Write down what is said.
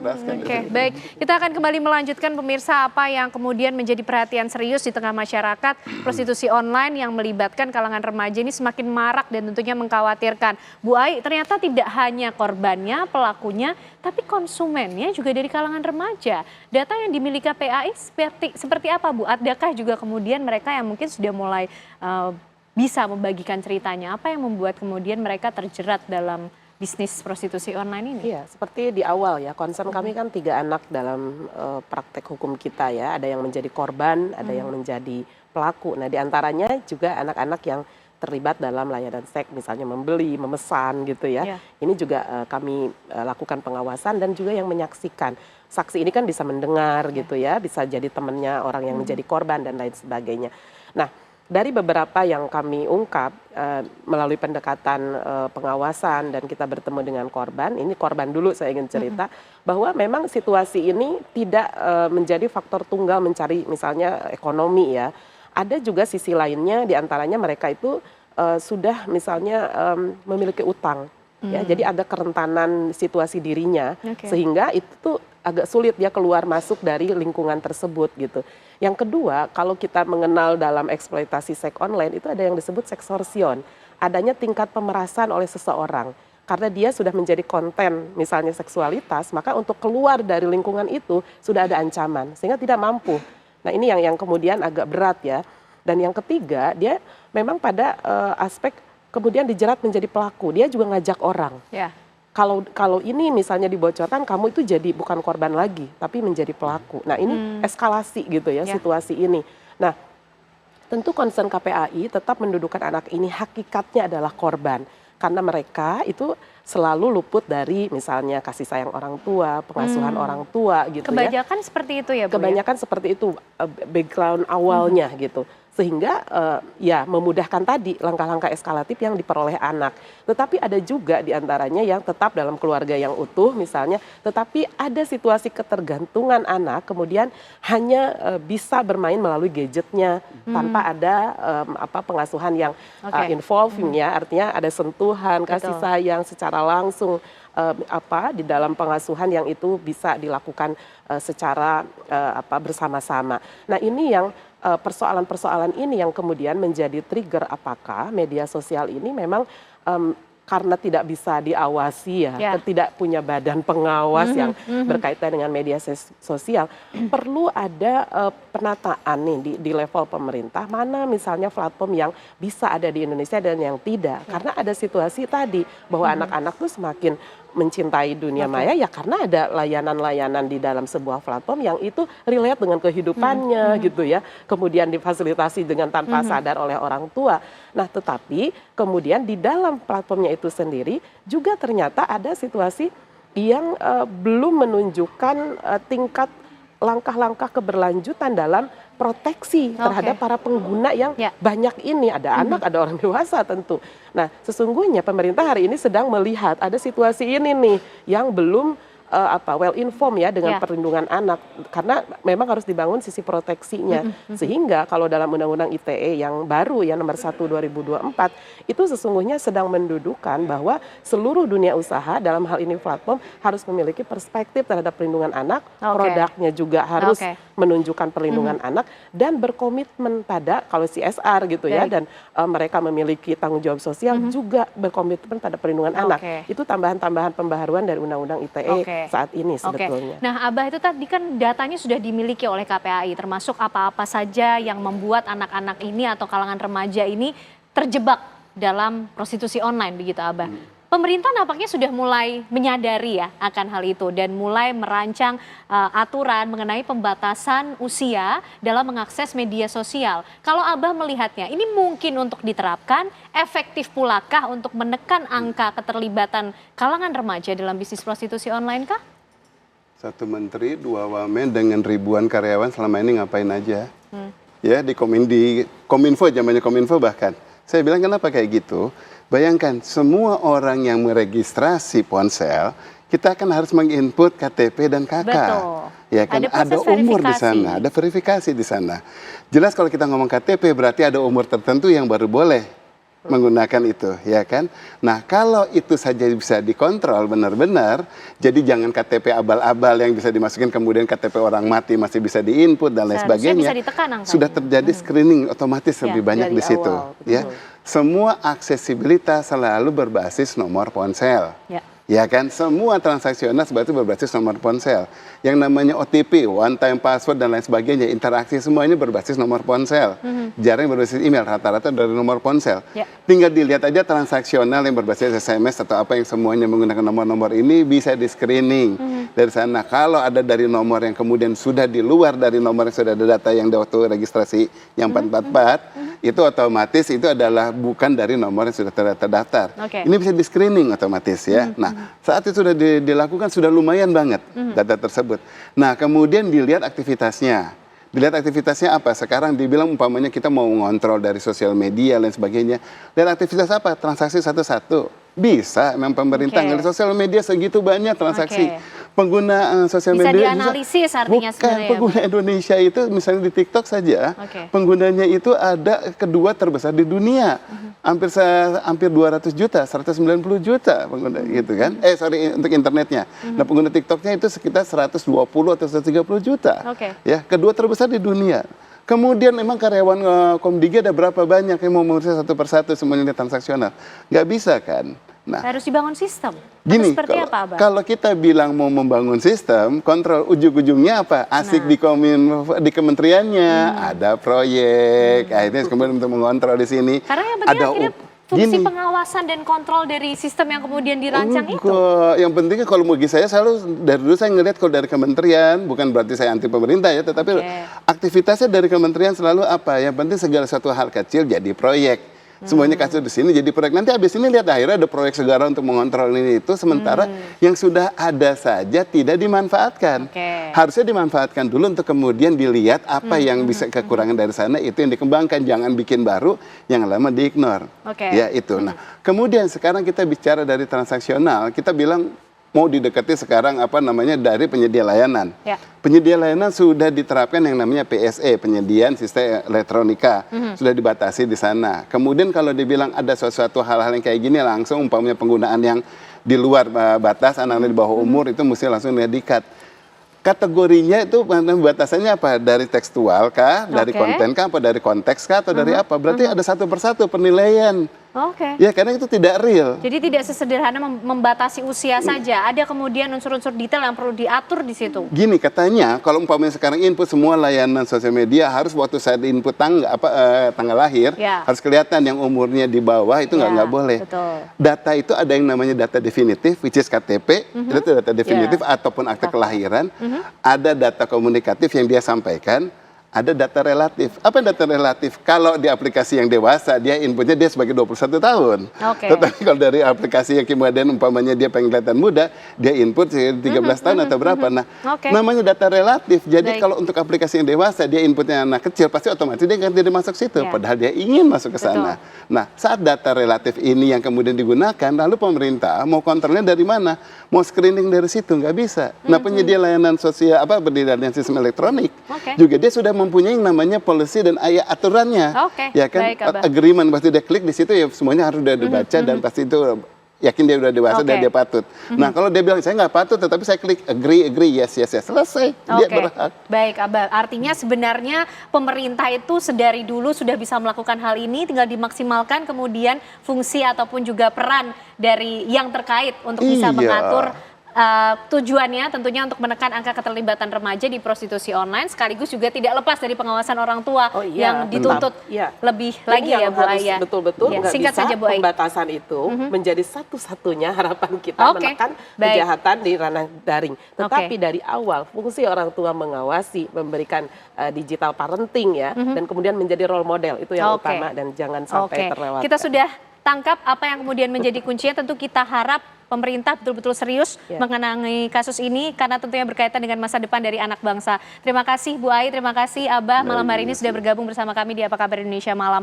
cerdaskan. Oke, baik. Kita akan kembali melanjutkan pemirsa apa yang kemudian menjadi perhatian serius di tengah masyarakat. Prostitusi online yang melibatkan kalangan remaja ini semakin marak dan tentunya mengkhawatirkan. Bu Ai, ternyata tidak hanya korbannya, pelakunya, tapi konsumennya juga dari kalangan remaja. Data yang dimiliki KPAI seperti apa, Bu? Adakah juga kemudian mereka yang mungkin sudah mulai bisa membagikan ceritanya? Apa yang membuat kemudian mereka terjerat dalam bisnis prostitusi online ini? Iya, seperti di awal ya, concern kami kan 3 anak dalam praktek hukum kita ya. Ada yang menjadi korban, ada yang menjadi pelaku. Nah, diantaranya juga anak-anak yang terlibat dalam layanan seks, misalnya membeli, memesan gitu ya. Ini juga kami lakukan pengawasan dan juga yang menyaksikan. Saksi ini kan bisa mendengar gitu ya, bisa jadi temannya orang yang menjadi korban dan lain sebagainya. Nah, dari beberapa yang kami ungkap melalui pendekatan pengawasan dan kita bertemu dengan korban, ini korban dulu saya ingin cerita, bahwa memang situasi ini tidak menjadi faktor tunggal mencari misalnya ekonomi ya. Ada juga sisi lainnya, diantaranya mereka itu sudah misalnya memiliki utang. Ya, jadi ada kerentanan situasi dirinya, sehingga itu tuh agak sulit dia keluar masuk dari lingkungan tersebut gitu. Yang kedua, kalau kita mengenal dalam eksploitasi seks online itu ada yang disebut seksorsion. Adanya tingkat pemerasan oleh seseorang. Karena dia sudah menjadi konten misalnya seksualitas, maka untuk keluar dari lingkungan itu sudah ada ancaman, sehingga tidak mampu. Nah, ini yang kemudian agak berat ya. Dan yang ketiga, dia memang pada aspek kemudian dijerat menjadi pelaku, dia juga ngajak orang. Kalau ini misalnya dibocorkan, kamu itu jadi bukan korban lagi, tapi menjadi pelaku. Nah, ini eskalasi gitu ya situasi ini. Nah, tentu concern KPAI tetap mendudukan anak ini hakikatnya adalah korban. Karena mereka itu selalu luput dari misalnya kasih sayang orang tua, pengasuhan orang tua gitu ya. Kebanyakan seperti itu ya Bu? Kebanyakan seperti itu background awalnya gitu. Sehingga ya memudahkan tadi langkah-langkah eskalatif yang diperoleh anak. Tetapi ada juga diantaranya yang tetap dalam keluarga yang utuh misalnya, tetapi ada situasi ketergantungan anak kemudian hanya bisa bermain melalui gadgetnya tanpa ada pengasuhan yang involving ya, artinya ada sentuhan, kasih sayang secara langsung di dalam pengasuhan yang itu bisa dilakukan secara bersama-sama. Nah, ini yang persoalan-persoalan ini yang kemudian menjadi trigger apakah media sosial ini memang karena tidak bisa diawasi ya, tidak punya badan pengawas yang berkaitan dengan media sosial, perlu ada penataan nih di level pemerintah, mana misalnya platform yang bisa ada di Indonesia dan yang tidak. Karena ada situasi tadi bahwa anak-anak tuh semakin mencintai dunia maya ya karena ada layanan-layanan di dalam sebuah platform yang itu relate dengan kehidupannya gitu ya. Kemudian difasilitasi dengan tanpa sadar oleh orang tua. Nah, tetapi kemudian di dalam platformnya itu sendiri juga ternyata ada situasi yang belum menunjukkan tingkat langkah-langkah keberlanjutan dalam proteksi terhadap para pengguna yang banyak ini. Ada anak, ada orang dewasa tentu. Nah, sesungguhnya pemerintah hari ini sedang melihat ada situasi ini nih yang belum well informed ya dengan perlindungan anak, karena memang harus dibangun sisi proteksinya. Sehingga kalau dalam Undang-Undang ITE yang baru ya nomor 1 2024 itu sesungguhnya sedang mendudukan bahwa seluruh dunia usaha dalam hal ini platform harus memiliki perspektif terhadap perlindungan anak, produknya juga harus menunjukkan perlindungan anak dan berkomitmen pada kalau CSR gitu ya, dan mereka memiliki tanggung jawab sosial juga berkomitmen pada perlindungan anak. Itu tambahan-tambahan pembaharuan dari Undang-Undang ITE saat ini sebetulnya. Nah, Abah itu tadi kan datanya sudah dimiliki oleh KPAI, termasuk apa-apa saja yang membuat anak-anak ini atau kalangan remaja ini terjebak dalam prostitusi online begitu Abah. Pemerintah nampaknya sudah mulai menyadari ya akan hal itu dan mulai merancang aturan mengenai pembatasan usia dalam mengakses media sosial. Kalau Abah melihatnya, ini mungkin untuk diterapkan, efektif pulakah untuk menekan angka keterlibatan kalangan remaja dalam bisnis prostitusi online kah? Satu menteri, 2 wamen dengan ribuan karyawan selama ini ngapain aja? Ya di Kominfo, zamannya Kominfo bahkan. Saya bilang kenapa kayak gitu? Bayangkan semua orang yang meregistrasi ponsel, kita kan harus menginput KTP dan KK. Betul. Ya kan ada umur di sana, ada verifikasi di sana. Jelas kalau kita ngomong KTP berarti ada umur tertentu yang baru boleh menggunakan itu, ya kan? Nah, kalau itu saja bisa dikontrol benar-benar, jadi jangan KTP abal-abal yang bisa dimasukin, kemudian KTP orang mati masih bisa diinput dan lain Seharusnya sebagainya. bisa ditekan angkanya. Sudah terjadi screening otomatis lebih banyak dari di situ, awal, ya. Semua aksesibilitas selalu berbasis nomor ponsel. Ya. Ya kan, semua transaksional sebetulnya berbasis nomor ponsel. Yang namanya OTP, one time password dan lain sebagainya, interaksi semuanya berbasis nomor ponsel. Jarang berbasis email, rata-rata dari nomor ponsel. Ya. Tinggal dilihat aja transaksional yang berbasis SMS atau apa yang semuanya menggunakan nomor-nomor ini bisa di screening dari sana. Kalau ada dari nomor yang kemudian sudah di luar dari nomor yang sudah ada data yang waktu registrasi yang 444, itu otomatis itu adalah bukan dari nomor yang sudah terdaftar. Oke. Ini bisa di screening otomatis ya. Nah, saat itu sudah dilakukan sudah lumayan banget data tersebut. Nah, kemudian dilihat aktivitasnya. Dilihat aktivitasnya apa? Sekarang dibilang umpamanya kita mau ngontrol dari sosial media dan sebagainya. Dan aktivitas apa? Transaksi satu-satu. Bisa, memang pemerintah Oke. ngelihat sosial media segitu banyak transaksi. Oke. Pengguna sosial Bisa media dianalisis artinya bukan sebenarnya ya, pengguna Indonesia itu misalnya di TikTok saja, Oke. penggunanya itu ada kedua terbesar di dunia. Hampir 200 juta, 190 juta pengguna gitu kan. Sorry untuk internetnya. Nah, pengguna TikToknya itu sekitar 120 atau 130 juta. Oke. Ya, kedua terbesar di dunia. Kemudian memang karyawan Komdigi ada berapa banyak yang mau mengurus satu persatu semuanya transaksional? Nggak bisa kan? Nah, Harus dibangun sistem. Atau gini, seperti apa, Abah? kalau kita bilang mau membangun sistem, kontrol ujung-ujungnya apa? Asik di kementeriannya, ada proyek, akhirnya kemudian untuk mengontrol di sini. Karena yang penting ada akhirnya fungsi pengawasan dan kontrol dari sistem yang kemudian dirancang itu. Enggak. Yang pentingnya kalau bagi saya selalu dari dulu saya ngelihat kalau dari kementerian, bukan berarti saya anti pemerintah ya, tetapi aktivitasnya dari kementerian selalu apa? Yang penting segala satu hal kecil jadi proyek. Semuanya kasus di sini jadi proyek. Nanti habis ini lihat akhirnya ada proyek segala untuk mengontrol ini itu. Sementara yang sudah ada saja tidak dimanfaatkan. Oke. Harusnya dimanfaatkan dulu untuk kemudian dilihat apa yang bisa kekurangan dari sana itu yang dikembangkan. Jangan bikin baru yang lama diignore. Oke. Ya itu. Nah kemudian sekarang kita bicara dari transaksional. Kita bilang mau didekati sekarang apa namanya dari penyedia layanan. Ya. Penyedia layanan sudah diterapkan yang namanya PSE, penyediaan sistem elektronika, sudah dibatasi di sana. Kemudian kalau dibilang ada sesuatu hal-hal yang kayak gini langsung umpamanya penggunaan yang di luar batas, anak-anak di bawah umur itu mesti langsung di-cut. Kategorinya itu batasannya apa? Dari tekstual kah, dari konten kah, apa dari konteks kah, atau dari apa? Berarti ada satu persatu penilaian. Oke. Ya karena itu tidak real. Jadi tidak sesederhana membatasi usia saja. Ada kemudian unsur-unsur detail yang perlu diatur di situ. Gini katanya, kalau umpamanya sekarang input semua layanan sosial media harus waktu saat input tanggal lahir harus kelihatan yang umurnya di bawah itu nggak boleh. Betul. Data itu ada yang namanya data definitif, which is KTP, itu data definitif ataupun akte kelahiran. Ada data komunikatif yang dia sampaikan. Ada data relatif. Apa data relatif? Kalau di aplikasi yang dewasa, dia inputnya dia sebagai 21 tahun. Oke. Tetapi kalau dari aplikasi yang kemudian umpamanya dia pengen kelihatan muda, dia input 13 tahun atau berapa. Nah, namanya data relatif. Jadi kalau untuk aplikasi yang dewasa, dia inputnya anak kecil, pasti otomatis dia tidak masuk situ. Padahal dia ingin masuk ke sana. Nah, saat data relatif ini yang kemudian digunakan, lalu pemerintah mau kontrolnya dari mana? Mau screening dari situ? Nggak bisa. Nah, penyedia layanan sosial, penyedia layanan sistem elektronik, juga dia sudah mempunyai yang namanya policy dan aturannya. Ya kan? Agreement pasti dia klik di situ ya semuanya harus udah dibaca dan pasti itu yakin dia udah dewasa dan dia patut. Nah, kalau dia bilang saya nggak patut tetapi saya klik agree yes selesai. Dia berhak. Baik, Abah. Artinya sebenarnya pemerintah itu sedari dulu sudah bisa melakukan hal ini, tinggal dimaksimalkan kemudian fungsi ataupun juga peran dari yang terkait untuk bisa mengatur tujuannya tentunya untuk menekan angka keterlibatan remaja di prostitusi online, sekaligus juga tidak lepas dari pengawasan orang tua yang dituntut lebih lagi ya Bu Aya. Betul-betul nggak bisa saja, Bu Aya. Pembatasan itu menjadi satu-satunya harapan kita menekan kejahatan di ranah daring. Tetapi dari awal fungsi orang tua mengawasi, memberikan digital parenting ya, dan kemudian menjadi role model itu yang utama dan jangan sampai terlewatkan. Kita sudah tangkap apa yang kemudian menjadi kuncinya. Tentu kita harap pemerintah betul-betul serius mengenangi kasus ini karena tentunya berkaitan dengan masa depan dari anak bangsa. Terima kasih Bu Ai, terima kasih Abah malam hari ini sudah bergabung bersama kami di Apa Kabar Indonesia Malam.